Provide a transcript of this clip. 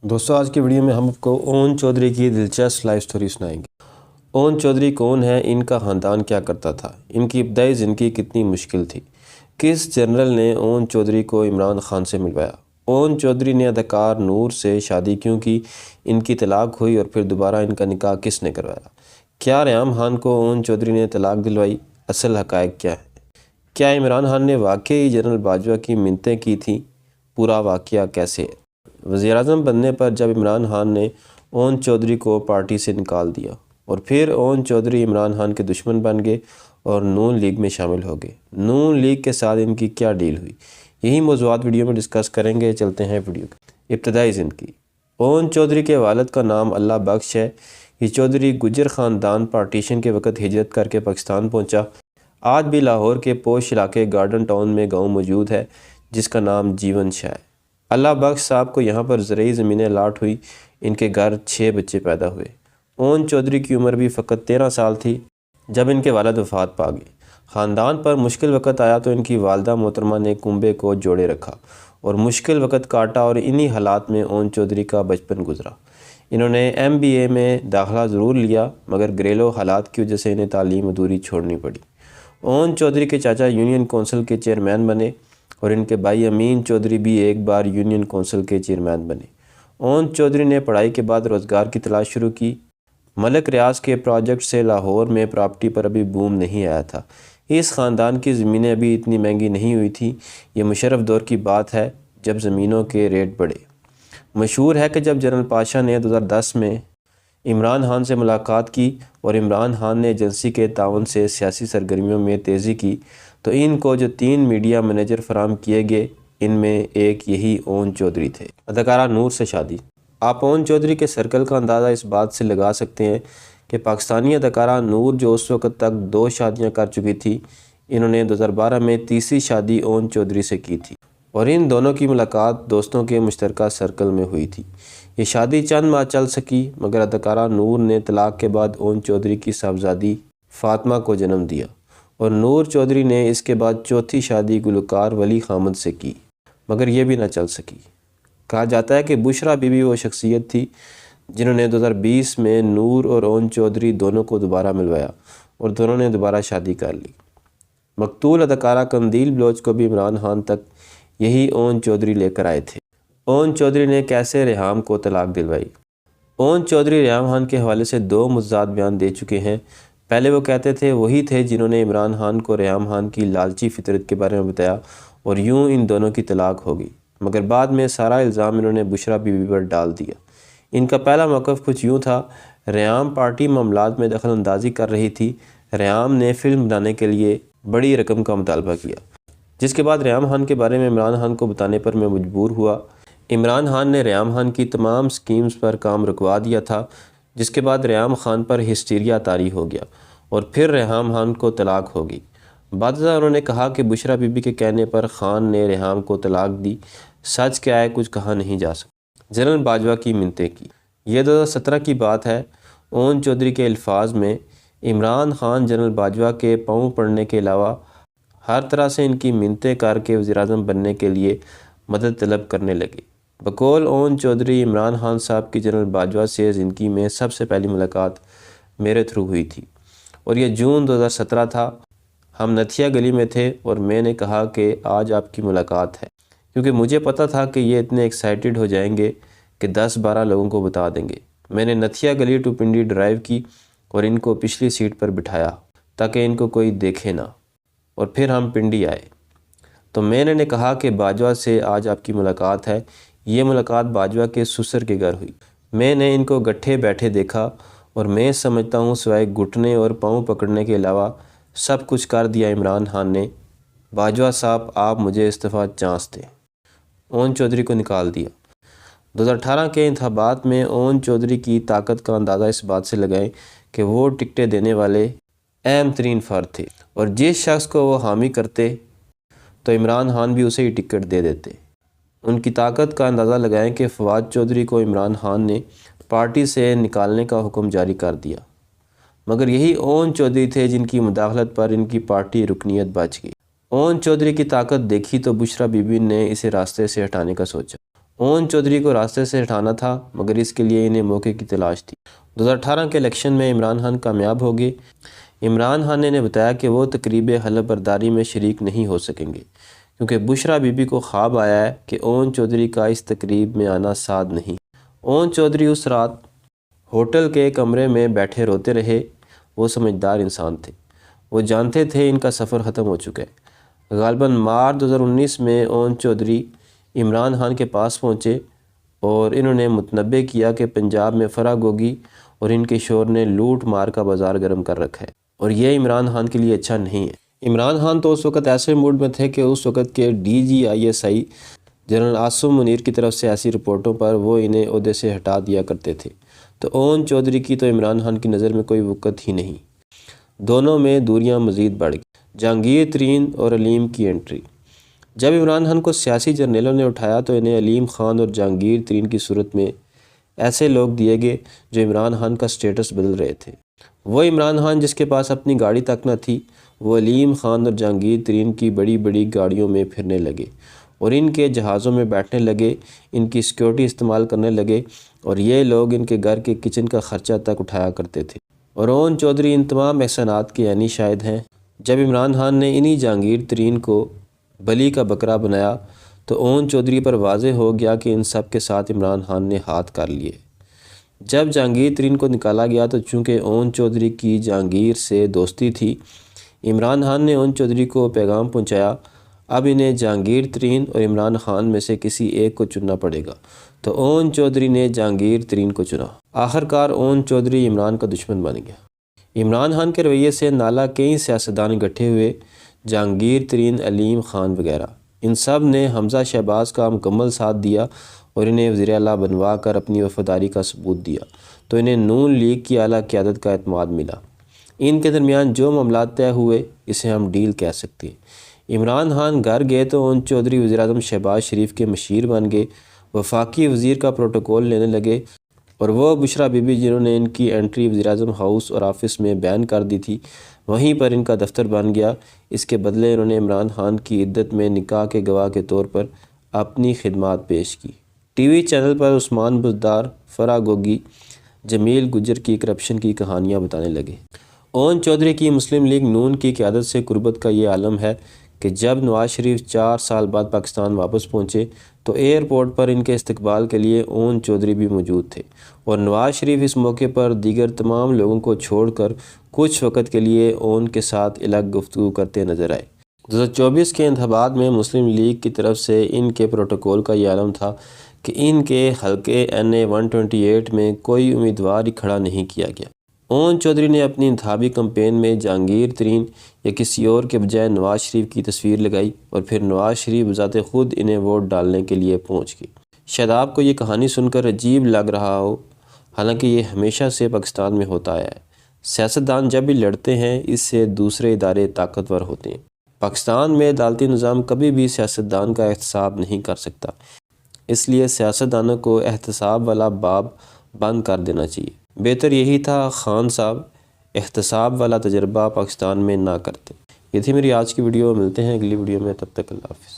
دوستوں آج کی ویڈیو میں ہم آپ کو اون چودھری کی دلچسپ لائف سٹوری سنائیں گے۔ اون چودھری کون ہے، ان کا خاندان کیا کرتا تھا، ان کی ابتدائی زندگی کتنی مشکل تھی، کس جنرل نے اون چودھری کو عمران خان سے ملوایا، اون چودھری نے اداکار نور سے شادی کیوں کی، ان کی طلاق ہوئی اور پھر دوبارہ ان کا نکاح کس نے کروایا، کیا ریحام خان کو اون چودھری نے طلاق دلوائی، اصل حقائق کیا ہے، کیا عمران خان نے واقعی جنرل باجوہ کی منتیں کی تھیں، پورا واقعہ کیسے ہے۔ وزیراعظم بننے پر جب عمران خان نے اون چودھری کو پارٹی سے نکال دیا اور پھر اون چودھری عمران خان کے دشمن بن گئے اور نون لیگ میں شامل ہو گئے، نون لیگ کے ساتھ ان کی کیا ڈیل ہوئی، یہی موضوعات ویڈیو میں ڈسکس کریں گے۔ چلتے ہیں ویڈیو کی ابتدائی زندگی۔ اون چودھری کے والد کا نام اللہ بخش ہے۔ یہ چودھری گجر خاندان پارٹیشن کے وقت ہجرت کر کے پاکستان پہنچا۔ آج بھی لاہور کے پوش علاقے گارڈن ٹاؤن میں گاؤں موجود ہے جس کا نام جیون شاہ ہے۔ اللہ بخش صاحب کو یہاں پر زرعی زمینیں الاٹ ہوئی، ان کے گھر 6 بچے پیدا ہوئے۔ اون چودھری کی عمر بھی فقط 13 سال تھی جب ان کے والد وفات پا گئے۔ خاندان پر مشکل وقت آیا تو ان کی والدہ محترمہ نے کنبے کو جوڑے رکھا اور مشکل وقت کاٹا اور انہی حالات میں اون چودھری کا بچپن گزرا۔ انہوں نے MBA میں داخلہ ضرور لیا مگر گھریلو حالات کی وجہ سے انہیں تعلیم ادھوری چھوڑنی پڑی۔ اون چودھری کے چاچا یونین کونسل کے چیئرمین بنے اور ان کے بھائی امین چودھری بھی ایک بار یونین کونسل کے چیئرمین بنے۔ اون چودھری نے پڑھائی کے بعد روزگار کی تلاش شروع کی۔ ملک ریاض کے پروجیکٹ سے لاہور میں پراپرٹی پر ابھی بوم نہیں آیا تھا، اس خاندان کی زمینیں ابھی اتنی مہنگی نہیں ہوئی تھیں۔ یہ مشرف دور کی بات ہے جب زمینوں کے ریٹ بڑھے۔ مشہور ہے کہ جب جنرل پاشا نے 2010 میں عمران خان سے ملاقات کی اور عمران خان نے ایجنسی کے تعاون سے سیاسی سرگرمیوں میں تیزی کی تو ان کو جو 3 میڈیا منیجر فراہم کیے گئے ان میں ایک یہی اون چودھری تھے۔ اداکارہ نور سے شادی۔ آپ اون چودھری کے سرکل کا اندازہ اس بات سے لگا سکتے ہیں کہ پاکستانی اداکارہ نور جو اس وقت تک 2 شادیاں کر چکی تھی، انہوں نے 2012 میں تیسری شادی اون چودھری سے کی تھی اور ان دونوں کی ملاقات دوستوں کے مشترکہ سرکل میں ہوئی تھی۔ یہ شادی چند ماہ چل سکی مگر اداکارہ نور نے طلاق کے بعد اون چودھری کی صاحبزادی فاطمہ کو جنم دیا اور نور چودھری نے اس کے بعد چوتھی شادی گلوکار ولی خامد سے کی مگر یہ بھی نہ چل سکی۔ کہا جاتا ہے کہ بشرا بی بی وہ شخصیت تھی جنہوں نے 2020 میں نور اور اون چودھری دونوں کو دوبارہ ملوایا اور دونوں نے دوبارہ شادی کر لی۔ مقتول اداکارہ قندیل بلوچ کو بھی عمران خان تک یہی اون چودھری لے کر آئے تھے۔ اون چودھری نے کیسے ریحام کو طلاق دلوائی؟ اون چودھری ریحام خان کے حوالے سے 2 متضاد بیان دے چکے ہیں۔ پہلے وہ کہتے تھے وہی تھے جنہوں نے عمران خان کو ریحام خان کی لالچی فطرت کے بارے میں بتایا اور یوں ان دونوں کی طلاق ہو گئی، مگر بعد میں سارا الزام انہوں نے بشرا بی بی پر ڈال دیا۔ ان کا پہلا موقف کچھ یوں تھا، ریحام پارٹی معاملات میں دخل اندازی کر رہی تھی۔ ریحام نے فلم بنانے کے لیے بڑی رقم کا مطالبہ کیا جس کے بعد ریحام خان کے بارے میں عمران خان کو بتانے پر میں مجبور ہوا۔ عمران خان نے ریحام خان کی تمام سکیمز پر کام رکوا دیا تھا جس کے بعد ریحام خان پر ہسٹیریا طاری ہو گیا اور پھر ریحام خان کو طلاق ہو گئی۔ بعد ازاں انہوں نے کہا کہ بشرا بی بی کے کہنے پر خان نے ریحام کو طلاق دی، سچ کیا ہے کچھ کہا نہیں جا سکتا۔ جنرل باجوہ کی منتیں کی۔ یہ 2017 کی بات ہے۔ اون چودھری کے الفاظ میں عمران خان جنرل باجوہ کے پاؤں پڑنے کے علاوہ ہر طرح سے ان کی منتیں کر کے وزیراعظم بننے کے لیے مدد طلب کرنے لگے۔ بقول اون چودھری عمران خان صاحب کی جنرل باجوہ سے زندگی میں سب سے پہلی ملاقات میرے تھرو ہوئی تھی اور یہ جون 2017 تھا۔ ہم نتھیا گلی میں تھے اور میں نے کہا کہ آج آپ کی ملاقات ہے کیونکہ مجھے پتہ تھا کہ یہ اتنے ایکسائٹڈ ہو جائیں گے کہ 10-12 لوگوں کو بتا دیں گے۔ میں نے نتھیا گلی ٹو پنڈی ڈرائیو کی اور ان کو پچھلی سیٹ پر بٹھایا تاکہ ان کو کوئی دیکھے نہ، اور پھر ہم پنڈی آئے تو میں نے کہا کہ باجوہ سے آج آپ کی ملاقات ہے۔ یہ ملاقات باجوہ کے سسر کے گھر ہوئی۔ میں نے ان کو گٹھے بیٹھے دیکھا اور میں سمجھتا ہوں سوائے گھٹنے اور پاؤں پکڑنے کے علاوہ سب کچھ کر دیا عمران خان نے۔ باجوہ صاحب آپ مجھے استعفیٰ چانس دیں۔ اون چودھری کو نکال دیا۔ 2018 کے انتخابات میں اون چودھری کی طاقت کا اندازہ اس بات سے لگائیں کہ وہ ٹکٹیں دینے والے اہم ترین فرد تھے اور جس شخص کو وہ حامی کرتے تو عمران خان بھی اسے ہی ٹکٹ دے دیتے۔ ان کی طاقت کا اندازہ لگائیں کہ فواد چودھری کو عمران خان نے پارٹی سے نکالنے کا حکم جاری کر دیا مگر یہی اون چودھری تھے جن کی مداخلت پر ان کی پارٹی رکنیت بچ گئی۔ اون چودھری کی طاقت دیکھی تو بشرا بی بی نے اسے راستے سے ہٹانے کا سوچا۔ اون چودھری کو راستے سے ہٹانا تھا، مگر اس کے لیے انہیں موقع کی تلاش تھی۔ 2018 کے الیکشن میں عمران خان کامیاب ہو گئے۔ عمران خان نے بتایا کہ وہ تقریب حلف برداری میں شریک نہیں ہو سکیں گے، کیونکہ بشرا بی بی کو خواب آیا ہے کہ اون چودھری کا اس تقریب میں آنا سعد نہیں۔ اون چودھری اس رات ہوٹل کے کمرے میں بیٹھے روتے رہے۔ وہ سمجھدار انسان تھے، وہ جانتے تھے ان کا سفر ختم ہو چکا ہے۔ غالباً مارچ 2019 میں اون چودھری عمران خان کے پاس پہنچے اور انہوں نے متنبع کیا کہ پنجاب میں فرا گوگی اور ان کے شور نے لوٹ مار کا بازار گرم کر رکھا ہے اور یہ عمران خان کے لیے اچھا نہیں ہے۔ عمران خان تو اس وقت ایسے موڈ میں تھے کہ اس وقت کے DGISI جنرل عاصم منیر کی طرف سے ایسی رپورٹوں پر وہ انہیں عہدے سے ہٹا دیا کرتے تھے، تو اون چودھری کی تو عمران خان کی نظر میں کوئی وقت ہی نہیں۔ دونوں میں دوریاں مزید بڑھ گئیں۔ جہانگیر ترین اور علیم کی انٹری۔ جب عمران خان کو سیاسی جرنیلوں نے اٹھایا تو انہیں علیم خان اور جہانگیر ترین کی صورت میں ایسے لوگ دیے گئے جو عمران خان کا سٹیٹس بدل رہے تھے۔ وہ عمران خان جس کے پاس اپنی گاڑی تک نہ تھی، وہ علیم خان اور جہانگیر ترین کی بڑی بڑی گاڑیوں میں پھرنے لگے اور ان کے جہازوں میں بیٹھنے لگے، ان کی سیکیورٹی استعمال کرنے لگے اور یہ لوگ ان کے گھر کے کچن کا خرچہ تک اٹھایا کرتے تھے۔ اور اون چودھری ان تمام احسانات کے عینی شاہد ہیں۔ جب عمران خان نے انہی جہانگیر ترین کو بلی کا بکرا بنایا تو اون چودھری پر واضح ہو گیا کہ ان سب کے ساتھ عمران خان نے ہاتھ کر لیے۔ جب جہانگیر ترین کو نکالا گیا تو چونکہ اون چودھری کی جہانگیر سے دوستی تھی، عمران خان نے اون چودھری کو پیغام پہنچایا، اب انہیں جہانگیر ترین اور عمران خان میں سے کسی ایک کو چننا پڑے گا، تو اون چودھری نے جہانگیر ترین کو چنا۔ آخرکار اون چودھری عمران کا دشمن بن گیا۔ عمران خان کے رویے سے نالا کئی سیاستدان اکٹھے ہوئے، جہانگیر ترین، علیم خان وغیرہ۔ ان سب نے حمزہ شہباز کا مکمل ساتھ دیا اور انہیں وزیر اعلیٰ بنوا کر اپنی وفاداری کا ثبوت دیا، تو انہیں نون لیگ کی اعلیٰ قیادت کا اعتماد ملا۔ ان کے درمیان جو معاملات طے ہوئے اسے ہم ڈیل کہہ سکتے ہیں۔ عمران خان گھر گئے تو اون چودھری وزیراعظم شہباز شریف کے مشیر بن گئے، وفاقی وزیر کا پروٹوکول لینے لگے، اور وہ بشرا بی بی جنہوں نے ان کی انٹری وزیراعظم ہاؤس اور آفس میں بین کر دی تھی، وہیں پر ان کا دفتر بن گیا۔ اس کے بدلے انہوں نے عمران خان کی عدت میں نکاح کے گواہ کے طور پر اپنی خدمات پیش کی۔ ٹی وی چینل پر عثمان بزدار، فرا گوگی، جمیل گجر کی کرپشن کی کہانیاں بتانے لگے۔ اون چودھری کی مسلم لیگ نون کی قیادت سے قربت کا یہ عالم ہے کہ جب نواز شریف 4 سال بعد پاکستان واپس پہنچے تو ایئرپورٹ پر ان کے استقبال کے لیے اون چودھری بھی موجود تھے، اور نواز شریف اس موقع پر دیگر تمام لوگوں کو چھوڑ کر کچھ وقت کے لیے اون کے ساتھ الگ گفتگو کرتے نظر آئے۔ 2024 کے انتخابات میں مسلم لیگ کی طرف سے ان کے پروٹوکول کا یہ عالم تھا کہ ان کے حلقے NA 128 میں کوئی امیدوار ہی کھڑا نہیں کیا گیا۔ اون چودھری نے اپنی انتخابی کمپین میں جہانگیر ترین یا کسی اور کے بجائے نواز شریف کی تصویر لگائی اور پھر نواز شریف بذات خود انہیں ووٹ ڈالنے کے لیے پہنچ گئے۔ شاید آپ کو یہ کہانی سن کر عجیب لگ رہا ہو، حالانکہ یہ ہمیشہ سے پاکستان میں ہوتا آیا ہے۔ سیاستدان جب بھی لڑتے ہیں اس سے دوسرے ادارے طاقتور ہوتے ہیں۔ پاکستان میں عدالتی نظام کبھی بھی سیاستدان کا احتساب نہیں کر سکتا، اس لیے سیاستدانوں کو احتساب والا باب بند کر دینا چاہیے۔ بہتر یہی تھا خان صاحب احتساب والا تجربہ پاکستان میں نہ کرتے۔ یہ تھی میری آج کی ویڈیو، ملتے ہیں اگلی ویڈیو میں، تب تک اللہ حافظ۔